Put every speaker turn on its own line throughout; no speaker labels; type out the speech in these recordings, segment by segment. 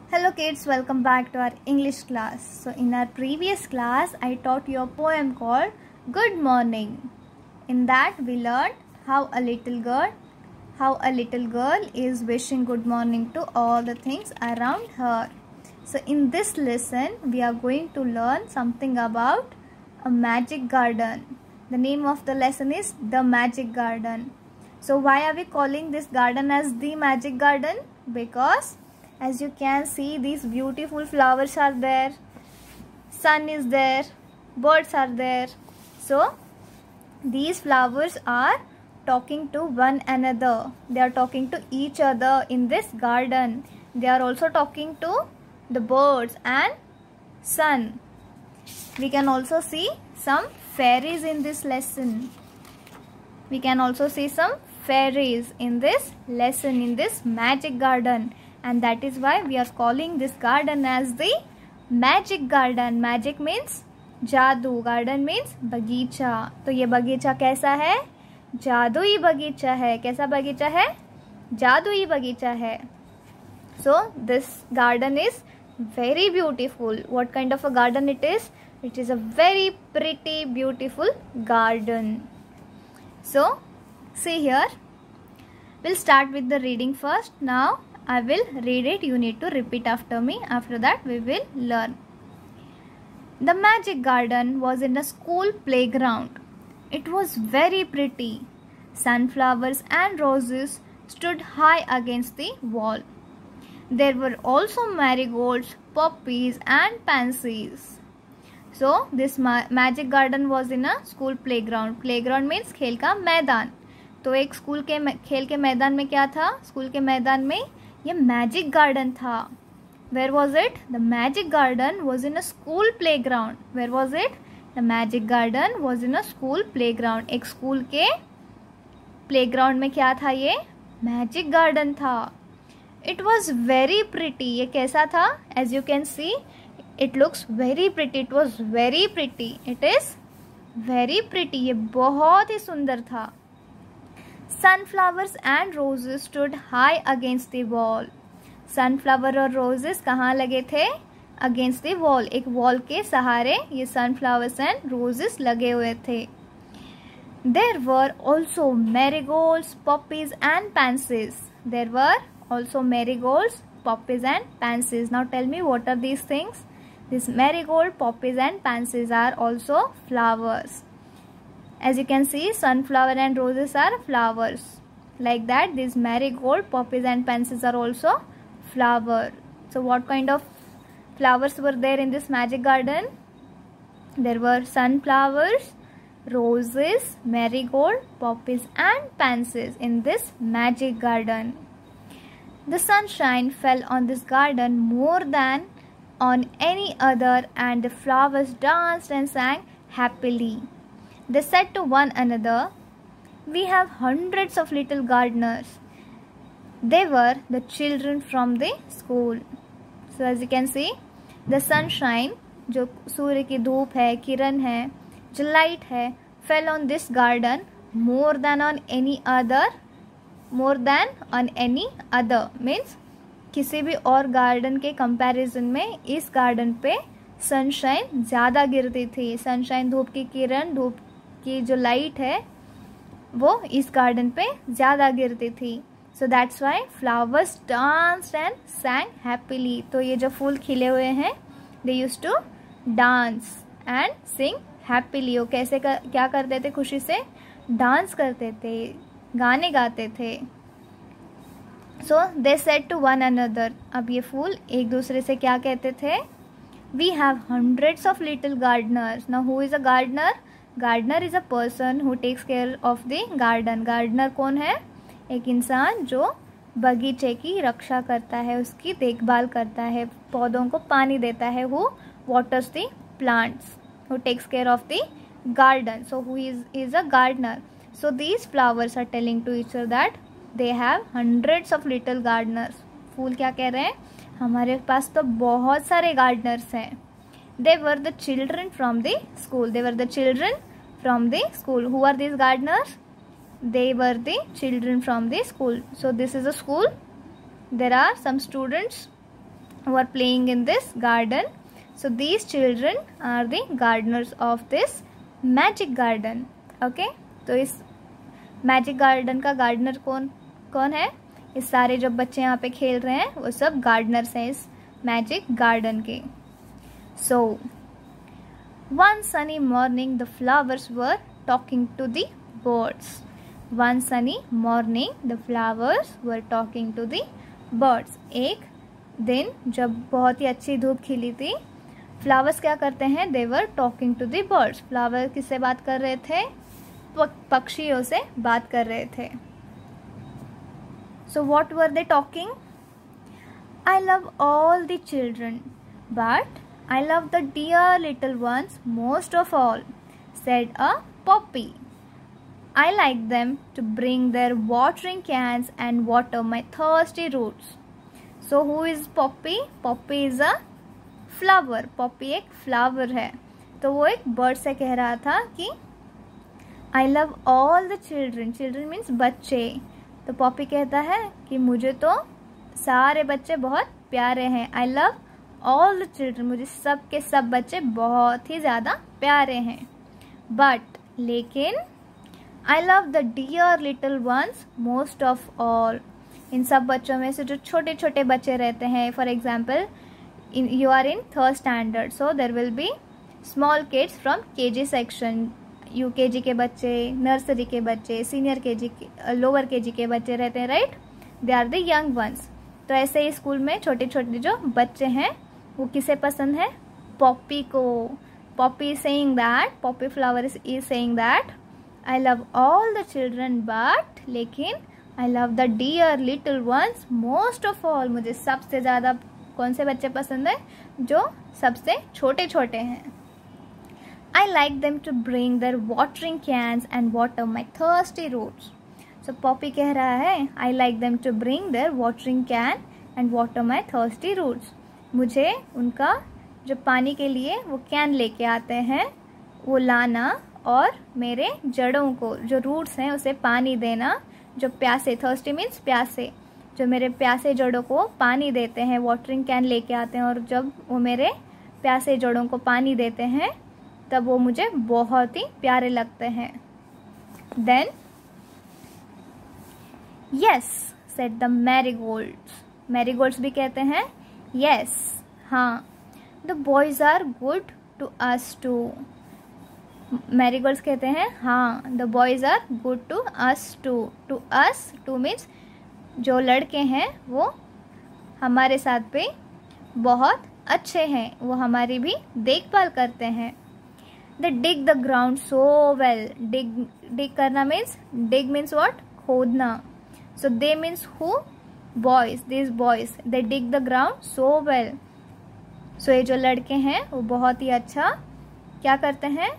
Hello kids, welcome back to our English class. So in our previous class, I taught you a poem called Good Morning. In that we learned how a little girl is wishing good morning to all the things around her. So in this lesson, we are going to learn something about a magic garden. The name of the lesson is The Magic Garden. So why are we calling this garden as The Magic Garden? Because as you can see, these beautiful flowers are there, sun is there, birds are there. So these flowers are talking to one another. They are talking to each other in this garden. They are also talking to the birds and sun. We can also see some fairies in this lesson. We can also see some fairies in this lesson, in this magic garden. And that is why we are calling this garden as the magic garden. Magic means जादू, garden means बगीचा. तो ये बगीचा कैसा है? जादुई बगीचा है. कैसा बगीचा है? जादुई बगीचा है. So this garden is very beautiful. What kind of a garden it is? It is a very pretty, beautiful garden. So see here. We'll start with the reading first. Now I will read it. You need to repeat after me. After that we will learn. The magic garden was in a school playground. It was very pretty. Sunflowers and roses stood high against the wall. There were also marigolds, poppies and pansies. So this magic garden was in a school playground. Playground means खेल का मैदान. तो एक school के खेल के मैदान में क्या था? स्कूल के मैदान में ये मैजिक गार्डन था. Where was it? The magic garden was in a school playground. Where was it? The magic garden was in a school playground. एक स्कूल के प्लेग्राउंड में क्या था? ये मैजिक गार्डन था. It was very pretty. ये कैसा था? As you can see, it looks very pretty. It was very pretty. It is very pretty. ये बहुत ही सुंदर था. Sunflowers and roses stood high against the wall. Sunflower और roses कहाँ लगे थे? Against the wall. एक wall के सहारे ये sunflowers and roses लगे हुए थे. There were also marigolds, poppies and pansies. There were also marigolds, poppies and pansies. Now tell me, what are these things? These marigold, poppies and pansies are also flowers. As you can see, sunflower and roses are flowers. Like that, these marigold, poppies and pansies are also flower. So what kind of flowers were there in this magic garden? There were sunflowers, roses, marigold, poppies and pansies in this magic garden. The sunshine fell on this garden more than on any other, and the flowers danced and sang happily. They said to one another, "We have hundreds of little gardeners." They were the children from the school. So as you can see, the sunshine, जो सूर्य की धूप है, किरण है, जो light है, fell on this garden more than on any other. More than on any other means किसी भी और गार्डन के कंपैरिजन में इस गार्डन पे सनशाइन ज़्यादा गिरती थी. सनशाइन, धूप की किरण, धूप की जो लाइट है, वो इस गार्डन पे ज़्यादा गिरती थी. So that's why flowers danced and sang happily. तो ये जो फूल खिले हुए हैं, they used to dance and sing happily. वो कैसे क्या करते थे? खुशी से डांस करते थे, गाने गाते थे. So they said to one another. अब ये फूल एक दूसरे से क्या कहते थे? We have hundreds of little gardeners. Now who is a gardener? Gardener is a person who takes care of the garden. Gardener कौन है? एक इंसान जो बगीचे की रक्षा करता है, उसकी देखभाल करता है, पौधों को पानी देता है. Who waters the plants, who takes care of the garden. So who is a gardener. So these flowers are telling to each other that they have hundreds of little gardeners. फूल क्या कह रहे हैं? हमारे पास तो बहुत सारे गार्डनर्स हैं. They were the children from the school. They were the children from the school. Who are these gardeners? They were the children from the school. So this is a school. There are some students who are playing in this garden. So these children are the gardeners of this magic garden. Okay, तो इस magic garden का gardener कौन है? इस सारे जो बच्चे यहाँ पे खेल रहे हैं वो सब गार्डनर्स हैं इस मैजिक गार्डन के. So one sunny morning the flowers were talking to the birds. One sunny morning the flowers were talking to the birds. एक दिन जब बहुत ही अच्छी धूप खिली थी, फ्लावर्स क्या करते हैं? They were talking to the birds. Flower किससे बात कर रहे थे? पक्षियों से बात कर रहे थे. So what were they talking? I love all the children but I love the dear little ones most of all, said a poppy. I like them to bring their watering cans and water my thirsty roots. So who is Poppy? Poppy is a flower. Poppy एक flower है. तो वो एक bird से कह रहा था कि I love all the children. Children means बच्चे. तो Poppy कहता है कि मुझे तो सारे बच्चे बहुत प्यारे हैं. I love all the children. मुझे सब के सब बच्चे बहुत ही ज़्यादा प्यारे हैं. But लेकिन I love the dear little ones most of all. इन सब बच्चों में से जो छोटे छोटे बच्चे रहते हैं, for example you are in third standard, so there will be small kids from KG section. UKG के बच्चे, नर्सरी के बच्चे, सीनियर KG लोअर KG के बच्चे रहते हैं, right? They are the young ones. तो ऐसे ही स्कूल में छोटे छोटे जो बच्चे हैं वो किसे पसंद है? पॉपी को. Poppy is saying that, Poppy flower is saying that I love all the children but लेकिन I love the dear little ones most of all. मुझे सबसे ज़्यादा कौन से बच्चे पसंद है? जो सबसे छोटे छोटे हैं. I like them to bring their watering cans and water my thirsty roots. So Poppy कह रहा है I like them to bring their watering can and water my thirsty roots. मुझे उनका जो पानी के लिए वो कैन लेके आते हैं वो लाना और मेरे जड़ों को, जो रूट्स हैं, उसे पानी देना. जो प्यासे, थर्स्टी मीन्स प्यासे, जो मेरे प्यासे जड़ों को पानी देते हैं, वाटरिंग कैन लेके आते हैं और जब वो मेरे प्यासे जड़ों को पानी देते हैं तब वो मुझे बहुत ही प्यारे लगते हैं. Then yes said the marigolds. Marigolds भी कहते हैं यस, हाँ. The boys are good to us too. Marigolds कहते हैं हाँ, the boys are good to us too. To us, too means जो लड़के हैं वो हमारे साथ पे बहुत अच्छे हैं, वो हमारी भी देखभाल करते हैं. They dig the ground so well. Dig करना मीन्स, डिग मीन्स व्हाट? खोदना. So they means who? Boys. This boys they dig the ground so well. So ये जो लड़के हैं वो बहुत ही अच्छा क्या करते हैं?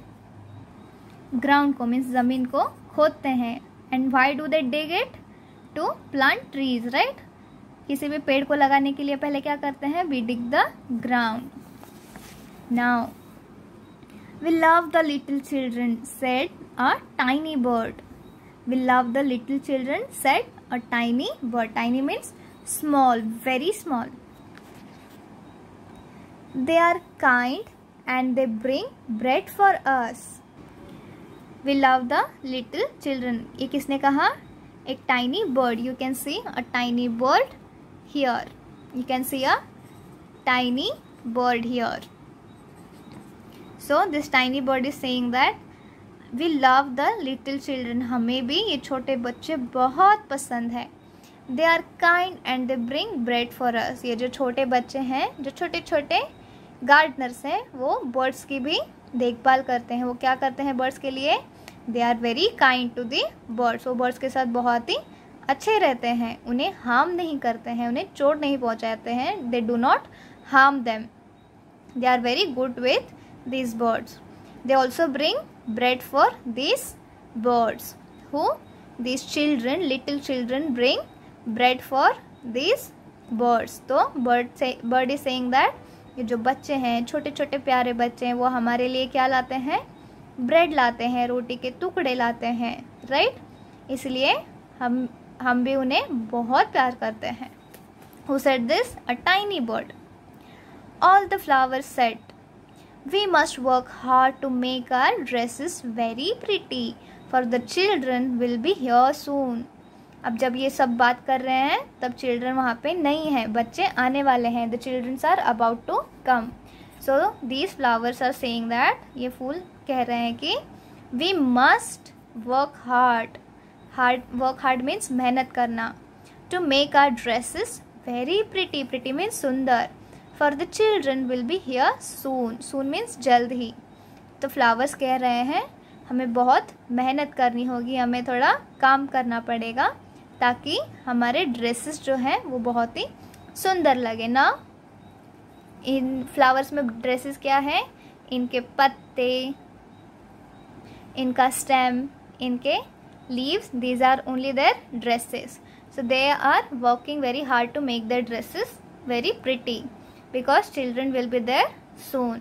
ग्राउंड को मीन्स जमीन को खोदते हैं. And why do they dig it? To plant trees, right? किसी भी पेड़ को लगाने के लिए पहले क्या करते हैं? We dig the ground. Now we love the little children, said a tiny bird. We love the little children, said a tiny bird. Tiny means small, very small. They are kind and they bring bread for us. We love the little children. ये किसने कहा? एक tiny bird. You can see a tiny bird here. You can see a tiny bird here. So this tiny bird is saying that we love the little children. हमें भी ये छोटे बच्चे बहुत पसंद है. They are kind and they bring bread for us. ये जो छोटे बच्चे हैं, जो छोटे छोटे गार्डनर्स हैं, वो बर्ड्स की भी देखभाल करते हैं. वो क्या करते हैं बर्ड्स के लिए? They are very kind to the birds. वो बर्ड्स के साथ बहुत ही अच्छे रहते हैं, उन्हें हार्म नहीं करते हैं, उन्हें चोट नहीं पहुंचाते हैं. They do not harm them. They are very good with these birds. They also bring bread for these birds. Who? These children, little children bring bread for these birds. तो bird is saying that ये जो बच्चे हैं, छोटे छोटे प्यारे बच्चे हैं, वो हमारे लिए क्या लाते हैं? ब्रेड लाते हैं, रोटी के टुकड़े लाते हैं, राइट? इसलिए हम भी उन्हें बहुत प्यार करते हैं. Who said this? A tiny bird. All the flowers said, "We must work hard to make our dresses very pretty, for the children will be here soon." अब जब ये सब बात कर रहे हैं तब चिल्ड्रन वहाँ पे नहीं है, बच्चे आने वाले हैं. The childrens are about to come. So these flowers are saying that, ये फूल कह रहे हैं कि we must work hard. Work hard means मेहनत करना. To make our dresses very pretty. Pretty means सुंदर. For the children will be here soon. Soon means जल्द ही. तो फ्लावर्स कह रहे हैं हमें बहुत मेहनत करनी होगी, हमें थोड़ा काम करना पड़ेगा ताकि हमारे ड्रेसेस जो हैं वो बहुत ही सुंदर लगे ना. इन फ्लावर्स में ड्रेसेस क्या है, इनके पत्ते, इनका स्टेम, इनके leaves, these are only their dresses. So they are working very hard to make their dresses very pretty because children will be there soon.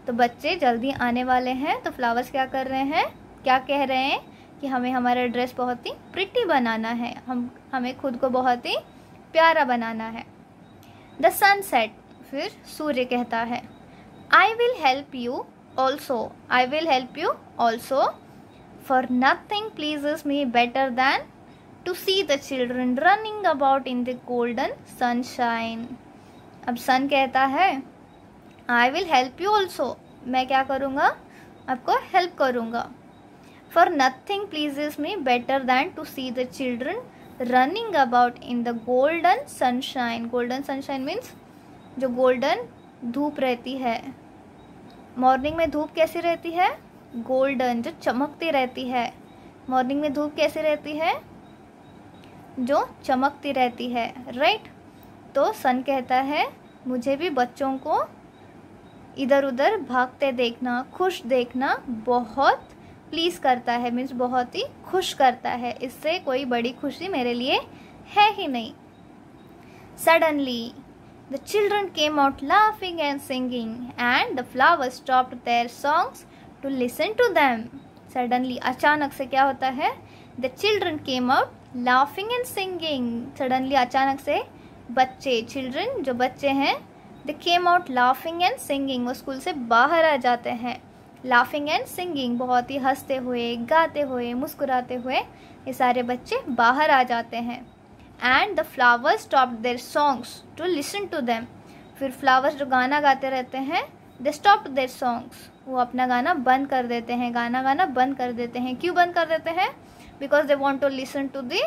तो बच्चे जल्दी आने वाले हैं. तो फ्लावर्स क्या कर रहे हैं, क्या कह रहे हैं कि हमें हमारा ड्रेस बहुत ही प्रिटी बनाना है, हमें खुद को बहुत ही प्यारा बनाना है. द सन सेड, फिर सूर्य कहता है, I will help you also. I will help you also. For nothing pleases me better than to see the children running about in the golden sunshine. अब सन कहता है I will help you also, मैं क्या करूँगा, आपको help करूँगा. For nothing pleases me better than to see the children running about in the golden sunshine. Golden sunshine means जो golden धूप रहती है. मॉर्निंग में धूप कैसी रहती है, गोल्डन, जो चमकती रहती है. मॉर्निंग में धूप कैसी रहती है, जो चमकती रहती है, राइट. तो सन कहता है मुझे भी बच्चों को इधर उधर भागते देखना, खुश देखना बहुत प्लीज़ करता है, मीन्स बहुत ही खुश करता है. इससे कोई बड़ी खुशी मेरे लिए है ही नहीं. Suddenly the children came out laughing and singing and the flowers stopped their songs to listen to them. Suddenly, अचानक से क्या होता है, the children came out laughing and singing. Suddenly, अचानक से बच्चे, चिल्ड्रन जो बच्चे हैं, they came out laughing and singing, वो स्कूल से बाहर आ जाते हैं. लाफिंग एंड सिंगिंग, बहुत ही हंसते हुए, गाते हुए, मुस्कुराते हुए ये सारे बच्चे बाहर आ जाते हैं. And the flowers stopped their songs to listen to them. फिर फ्लावर्स जो गाना गाते रहते हैं, दे स्टॉप्ड देयर सॉन्ग्स, वो अपना गाना बंद कर देते हैं, गाना गाना बंद कर देते हैं. क्यों बंद कर देते हैं, because they want to listen to the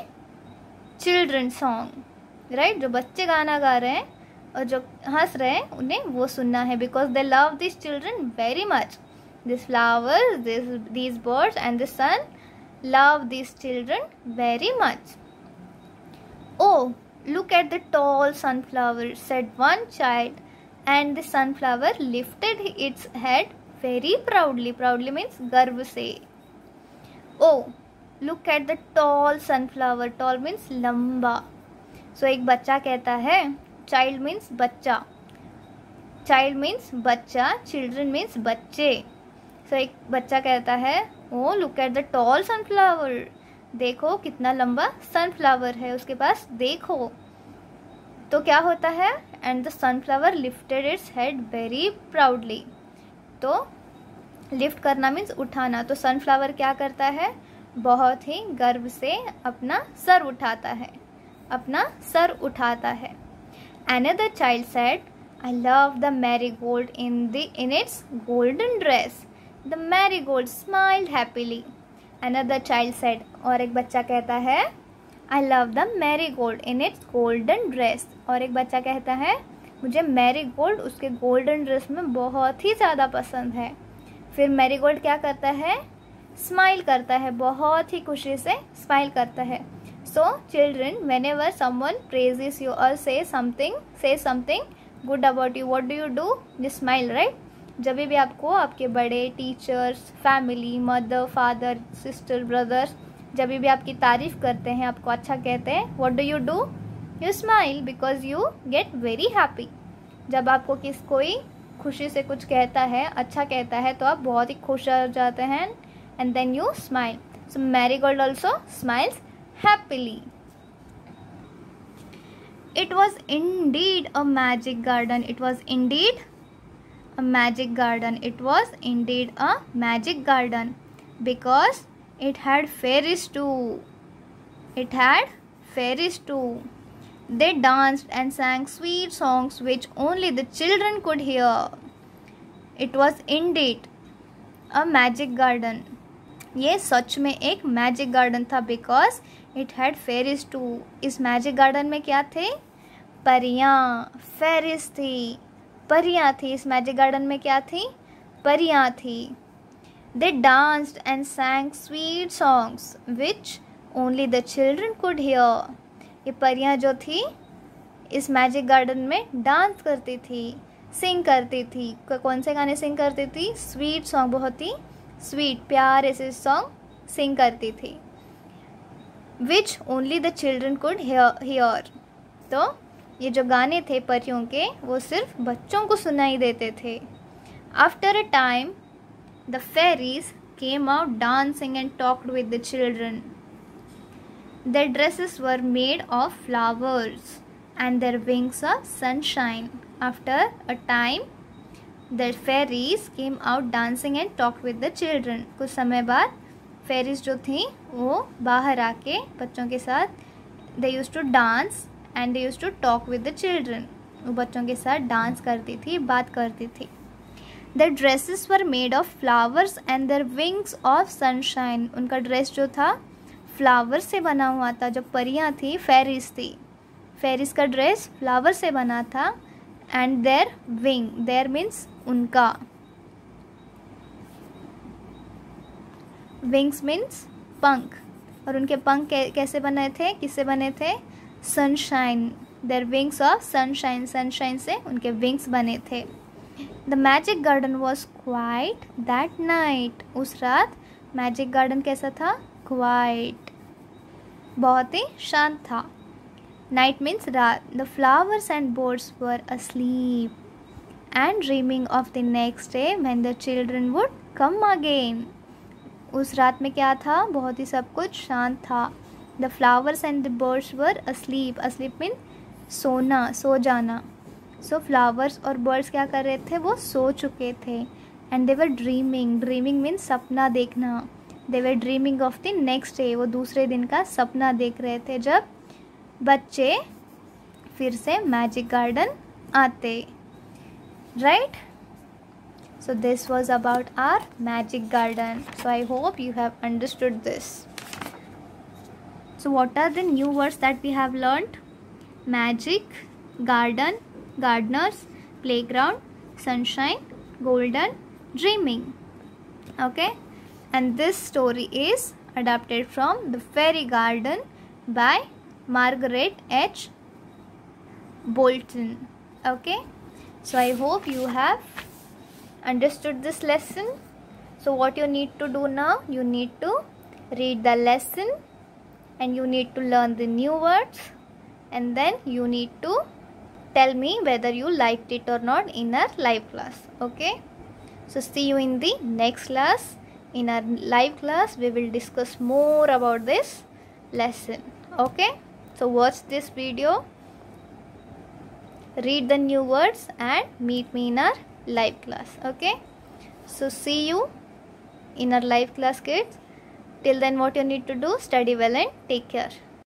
children song, right. जो बच्चे गाना गा रहे हैं और जो हंस रहे हैं उन्हें वो सुनना है, because they love this children very much. This flowers, these birds and the sun love these children very much. Oh, look at the tall sunflower, said one child, and the sunflower lifted its head very proudly. Proudly means गर्व से. Oh, look at the tall sunflower. Tall means लंबा. So एक बच्चा कहता है, child means बच्चा, child means बच्चा, children means बच्चे. So एक बच्चा कहता है, oh look at the tall sunflower, देखो कितना लंबा सनफ्लावर है उसके पास, देखो. तो क्या होता है, and the sunflower lifted its head very proudly. तो लिफ्ट करना मीन्स उठाना. तो सनफ्लावर क्या करता है, बहुत ही गर्व से अपना सर उठाता है, अपना सर उठाता है. Another child said, I love the marigold in its golden dress. The marigold smiled happily. Another child said, और एक बच्चा कहता है, I love the marigold in its golden dress. और एक बच्चा कहता है मुझे मैरीगोल्ड उसके गोल्डन ड्रेस में बहुत ही ज़्यादा पसंद है. फिर मैरीगोल्ड क्या करता है, स्माइल करता है, बहुत ही खुशी से स्माइल करता है. So children, whenever someone praises you or say something good about you, what do? You smile, right? जब भी आपको आपके बड़े teachers, family, mother, father, sister, brothers जब भी आपकी तारीफ़ करते हैं, आपको अच्छा कहते हैं, what do? You smile because you get very happy. जब आपको कोई खुशी से कुछ कहता है, अच्छा कहता है, तो आप बहुत ही खुश हो जाते हैं, and then you smile. So marigold also smiles happily. It was indeed a magic garden. It was indeed a magic garden. It was indeed a magic garden because it had fairies too. It had fairies too. They danced and sang sweet songs which only the children could hear. It was indeed a magic garden. ये सच में एक magic garden था because it had fairies too. इस magic garden में क्या थे? परियाँ, fairies थी, परियाँ थी. इस मैजिक गार्डन में क्या थी? परियाँ थी. They danced and sang sweet songs which only the children could hear. ये परियाँ जो थी इस मैजिक गार्डन में डांस करती थी, सिंग करती थी. कौन से गाने सिंग करती थी? स्वीट सॉन्ग, बहुत ही स्वीट प्यारे से सॉन्ग सिंग करती थी. विच only the children could here. तो ये जो गाने थे परियों के वो सिर्फ बच्चों को सुनाई देते थे. After a time the fairies came out dancing and talked with the children. Their dresses were made of flowers and their wings of sunshine. After a time, the fairies came out dancing and talked with the children. कुछ समय बाद fairies जो थी वो बाहर आके बच्चों के साथ they used to dance and they used to talk with the children. वो बच्चों के साथ डांस करती थी, बात करती थी. Their dresses were made of flowers and their wings of sunshine. उनका ड्रेस जो था फ्लावर से बना हुआ था. जो परियाँ थी फेरीज थी. फेरीज का ड्रेस फ्लावर से बना था. And their wing, their means उनका, विंग्स मीन्स पंख. और उनके पंख कैसे बने थे? किससे बने थे? Sunshine. Their wings of sunshine. Sunshine से उनके विंग्स बने थे. The magic garden was quite that night. उस रात मैजिक गार्डन कैसा था? क्वाइट, बहुत ही शांत था. नाइट मीन्स रात. The flowers and birds were asleep and dreaming of the next day when the children would come again. उस रात में क्या था? बहुत ही सब कुछ शांत था. The flowers and the birds were asleep. asleep mean सोना, सो जाना. सो फ्लावर्स और बर्ड्स क्या कर रहे थे? वो सो चुके थे. And they were dreaming. Dreaming means सपना देखना. They were dreaming of the next day. वो दूसरे दिन का सपना देख रहे थे जब बच्चे फिर से मैजिक गार्डन आते. Right. So this was about our magic garden. So I hope you have understood this. So what are the new words that we have learned? Magic, garden, gardeners, playground, sunshine, golden, dreaming. Okay. And this story is adapted from The Fairy Garden by Margaret H. Bolton. Okay. So I hope you have understood this lesson. So what you need to do now? You need to read the lesson and you need to learn the new words, and then you need to tell me whether you liked it or not in our live class. Okay. So see you in the next class. In our live class, we will discuss more about this lesson. Okay. So watch this video, read the new words and meet me in our live class. Okay. So see you in our live class, kids. Till then, what you need to do? Study well and take care.